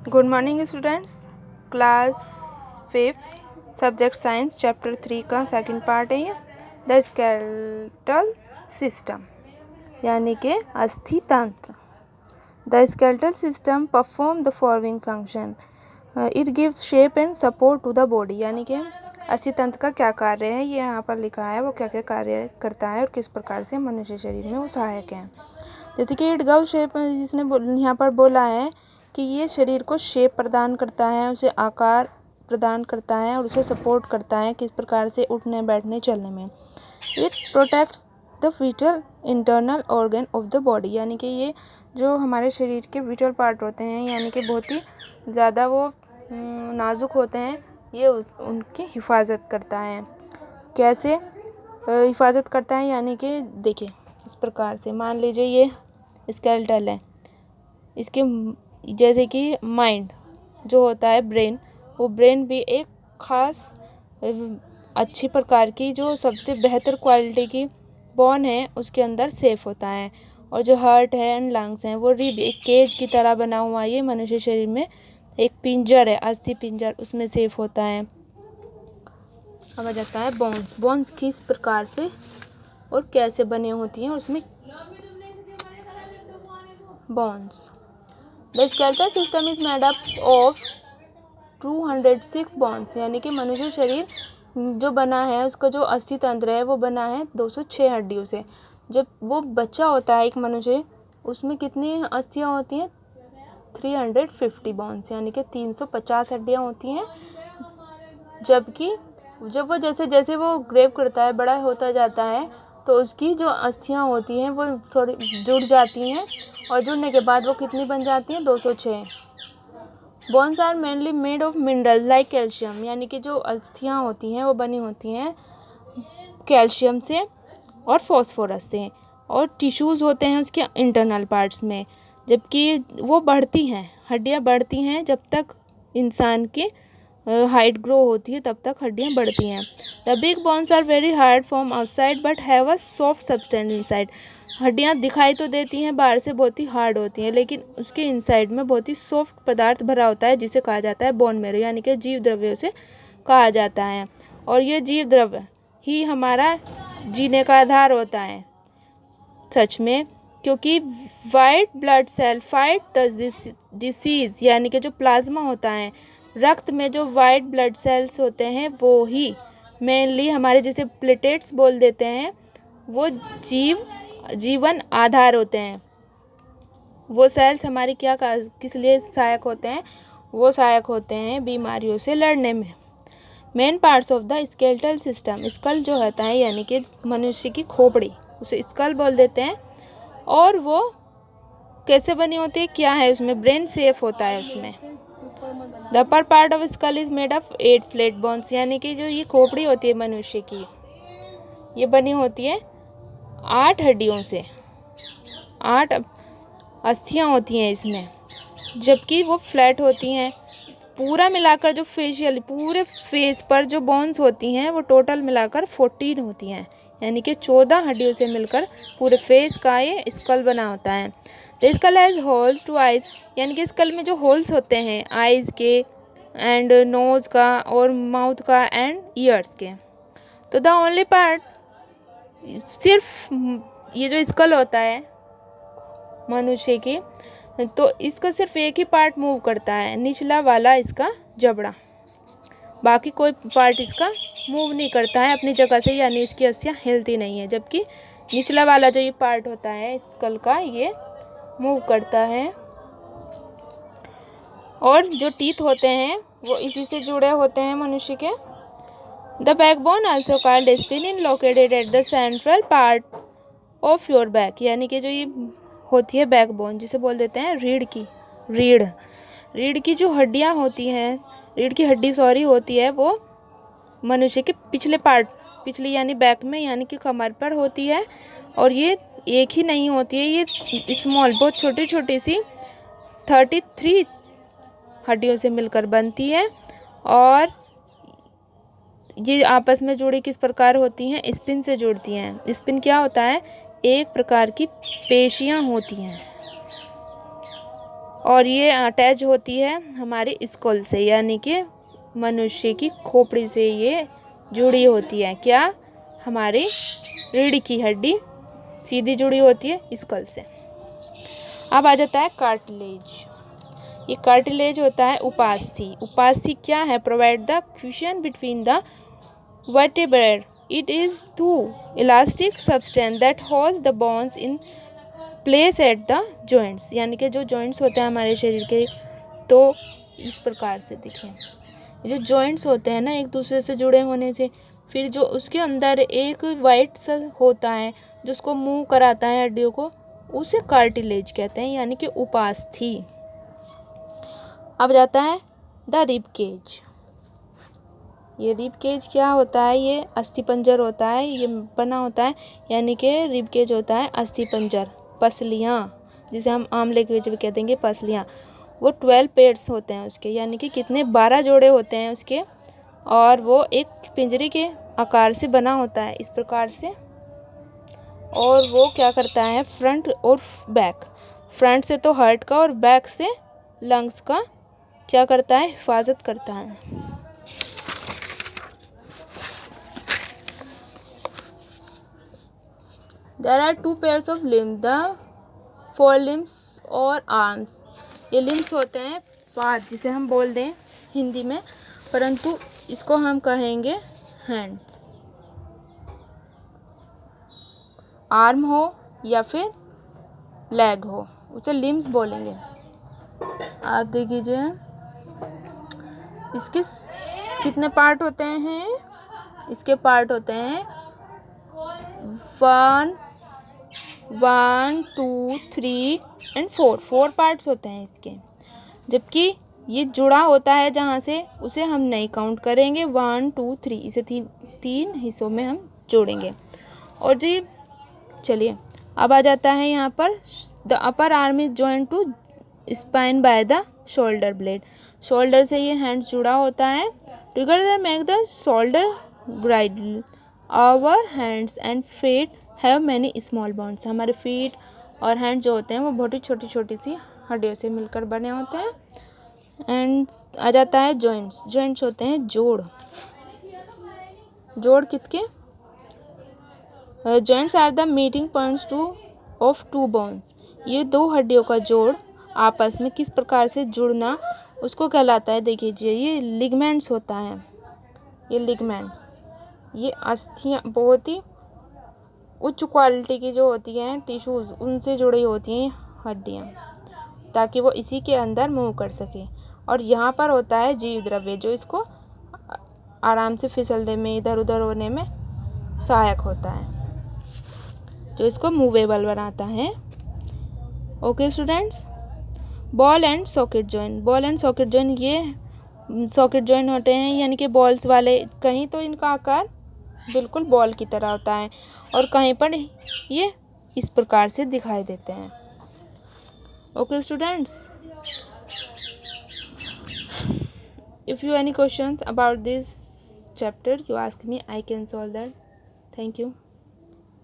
Good morning students. Class 5 subject science chapter 3 का second part है ये द स्केलेटल सिस्टम यानी कि अस्थि तंत्र। The skeletal system perform the following function. It gives shape and support to the body. यानी कि अस्थि तंत्र का क्या कार्य है ये यहाँ पर लिखा है, वो क्या क्या कार्य करता है और किस प्रकार से मनुष्य शरीर में वो सहायक है। जैसे कि इट गिव्स शेप, जिसने यहाँ पर बोला है कि ये शरीर को शेप प्रदान करता है, उसे आकार प्रदान करता है और उसे सपोर्ट करता है किस प्रकार से उठने बैठने चलने में। It protects the whittle internal organ of the body. यानी कि ये जो हमारे शरीर के विटल पार्ट होते हैं, यानी कि बहुत ही ज़्यादा वो नाजुक होते हैं, ये उनकी हिफाजत करता है। कैसे हिफाजत करता है, यानी कि देखिए इस प्रकार से मान लीजिए ये स्केलेटल है, इसके जैसे कि माइंड जो होता है ब्रेन, वो ब्रेन भी एक ख़ास अच्छी प्रकार की जो सबसे बेहतर क्वालिटी की बोन है उसके अंदर सेफ होता है। और जो हार्ट है एंड लंग्स हैं वो रिब एक केज की तरह बना हुआ, ये मनुष्य शरीर में एक पिंजर है, अस्थि पिंजर, उसमें सेफ होता है। अब आ जाता है बोन्स। बोन्स किस प्रकार से और कैसे बने होती हैं उसमें bones. The skeletal system is made up of 206 bones. यानी कि मनुष्य शरीर जो बना है उसका जो अस्थि तंत्र है वो बना है 206 हड्डियों से। जब वो बच्चा होता है एक मनुष्य, उसमें कितनी अस्थियाँ होती हैं? 350 बोन्स, यानी कि 350 हड्डियाँ होती हैं। जबकि जब वो जैसे जैसे वो ग्रेव करता है, बड़ा होता जाता है, तो उसकी जो अस्थियाँ होती हैं वो थोड़ी जुड़ जाती हैं और जुड़ने के बाद वो कितनी बन जाती हैं? 206। Bones are mainly made of mineral like calcium. यानी कि जो अस्थियाँ होती हैं वो बनी होती हैं कैल्शियम से और फॉस्फोरस से, और टिश्यूज़ होते हैं उसके इंटरनल पार्ट्स में। जबकि वो बढ़ती हैं, हड्डियाँ बढ़ती हैं जब तक इंसान की हाइट ग्रो होती है, तब तक हड्डियाँ बढ़ती हैं। The big bones are very hard from outside but have a soft substance inside. हड्डियाँ दिखाई तो देती हैं बाहर से बहुत ही हार्ड होती हैं, लेकिन उसके इनसाइड में बहुत ही सॉफ्ट पदार्थ भरा होता है जिसे कहा जाता है बोन मैरो, यानी कि जीव द्रव्यों से कहा जाता है। और ये जीव द्रव्य ही हमारा जीने का आधार होता है सच में, क्योंकि white blood cell fight the disease. यानी कि जो प्लाज्मा होता है, रक्त में जो वाइट ब्लड सेल्स होते हैं वो ही मेनली हमारे जैसे प्लेटेट्स बोल देते हैं, वो जीवन आधार होते हैं। वो सेल्स हमारी किस लिए सहायक होते हैं? वो सहायक होते हैं बीमारियों से लड़ने में। Main parts of the skeletal system, skull जो होता है यानी कि मनुष्य की खोपड़ी, उसे स्कल बोल देते हैं। और वो कैसे बनी होती है, क्या है उसमें? ब्रेन सेफ होता है उसमें। The upper part of skull is made of 8 flat bones. यानी कि जो ये खोपड़ी होती है मनुष्य की, ये बनी होती है 8 हड्डियों से, 8 अस्थियाँ होती हैं इसमें, जबकि वो फ्लैट होती हैं। पूरा मिलाकर जो पूरे फेस पर जो बोन्स होती हैं वो टोटल मिलाकर 14 होती हैं, यानी कि 14 हड्डियों से मिलकर पूरे फेस का ये स्कल बना होता है। The skull has holes to eyes. यानी कि स्कल में जो होल्स होते हैं आइज़ के एंड नोज़ का और माउथ का एंड ईयर्स के। तो द ओनली पार्ट, सिर्फ ये जो स्कल होता है मनुष्य की, तो इसका सिर्फ एक ही पार्ट मूव करता है, निचला वाला इसका जबड़ा। बाकी कोई पार्ट इसका मूव नहीं करता है अपनी जगह से, यानी इसकी अस्थियाँ हिलती नहीं है। जबकि निचला वाला जो ये पार्ट होता है स्कल का, ये मूव करता है। और जो टीथ होते हैं वो इसी से जुड़े होते हैं मनुष्य के। The backbone also called spin located at the central part of your back. यानी कि जो ये होती है बैकबोन, जिसे बोल देते हैं रीढ़ की जो हड्डियाँ होती हैं, रीढ़ की हड्डी होती है, वो मनुष्य के पिछली यानी बैक में, यानी कि कमर पर होती है। और ये एक ही नहीं होती है, ये स्मॉल, बहुत छोटी छोटी सी 33 हड्डियों से मिलकर बनती है। और ये आपस में जुड़ी किस प्रकार होती हैं? स्पिन से जुड़ती हैं। स्पिन क्या होता है? एक प्रकार की पेशियां होती हैं। और ये अटैच होती है हमारे स्कल से, यानी कि मनुष्य की खोपड़ी से ये जुड़ी होती है। क्या? हमारी रीढ़ की हड्डी सीधी जुड़ी होती है स्कल से। अब आ जाता है कार्टिलेज। ये कार्टिलेज होता है उपास्थि। उपास्थि क्या है? Provide the fusion between the vertebrate. It is to elastic substance that holds the bones in place at the joints, यानी कि जो जॉइंट्स होते हैं हमारे शरीर के, तो इस प्रकार से दिखें। जो जॉइंट्स होते हैं ना एक दूसरे से जुड़े होने से, फिर जो उसके अंदर एक वाइट सा होता है जो उसको मूव कराता है हड्डियों को, उसे कार्टिलेज कहते हैं, यानी कि उपास्थि। अब जाता है द रिब केज। ये रिब केज क्या होता है? ये अस्थिपंजर होता है, ये बना होता है, यानी कि रिब केज होता है अस्थिपंजर, पसलियाँ, जिसे हम आम लैंग्वेज में कहते हैं पसलियाँ। वो 12 पेयर्स होते हैं उसके, यानी कि कितने 12 जोड़े होते हैं उसके, और वो एक पिंजरे के आकार से बना होता है इस प्रकार से। और वो क्या करता है? फ्रंट और बैक, फ्रंट से तो हार्ट का और बैक से लंग्स का क्या करता है? हिफाजत करता है। There are 2 pairs of limbs, the forelimbs और arms। ये limbs होते हैं पाद, जिसे हम बोल दें हिंदी में, परंतु इसको हम कहेंगे hands। आर्म हो या फिर लेग हो, उसे लिम्स बोलेंगे। आप देख लीजिए इसके कितने पार्ट होते हैं? इसके पार्ट होते हैं 1, 2, 3 एंड 4 पार्ट्स होते हैं इसके। जबकि ये जुड़ा होता है जहाँ से, उसे हम नहीं काउंट करेंगे। 1, 2, 3 इसे तीन हिस्सों में हम जोड़ेंगे। और जी चलिए अब आ जाता है यहाँ पर the upper arm is joint to spine by the shoulder blade. Shoulder से ये हैंड्स जुड़ा होता है। Together make the shoulder girdle. Our hands and feet have many small bones. हमारे फीट और हैंड जो होते हैं वो बहुत ही छोटी छोटी सी हड्डियों से मिलकर बने होते हैं। एंड आ जाता है जॉइंट्स। जॉइंट्स होते हैं जोड़। जोड़ किसके? Joints are the meeting points of two bones. ये दो हड्डियों का जोड़ आपस में किस प्रकार से जुड़ना, उसको कहलाता है। देखिए ये लिगमेंट्स होता है। ये लिगमेंट्स, ये अस्थियाँ बहुत ही उच्च क्वालिटी की जो होती हैं टिश्यूज़, उनसे जुड़ी होती हैं हड्डियाँ, ताकि वो इसी के अंदर मूव कर सके। और यहाँ पर होता है जीव द्रव्य, जो इसको आराम से फिसलने में, इधर उधर होने में सहायक होता है, जो इसको मूवेबल बनाता है। Okay students, ball and socket joint. Ball and socket joint, ये सॉकेट जॉइंट होते हैं, यानी कि बॉल्स वाले। कहीं तो इनका आकार बिल्कुल बॉल की तरह होता है और कहीं पर ये इस प्रकार से दिखाई देते हैं। Okay students, if you any questions about this chapter, you ask me, I can solve that. Thank you.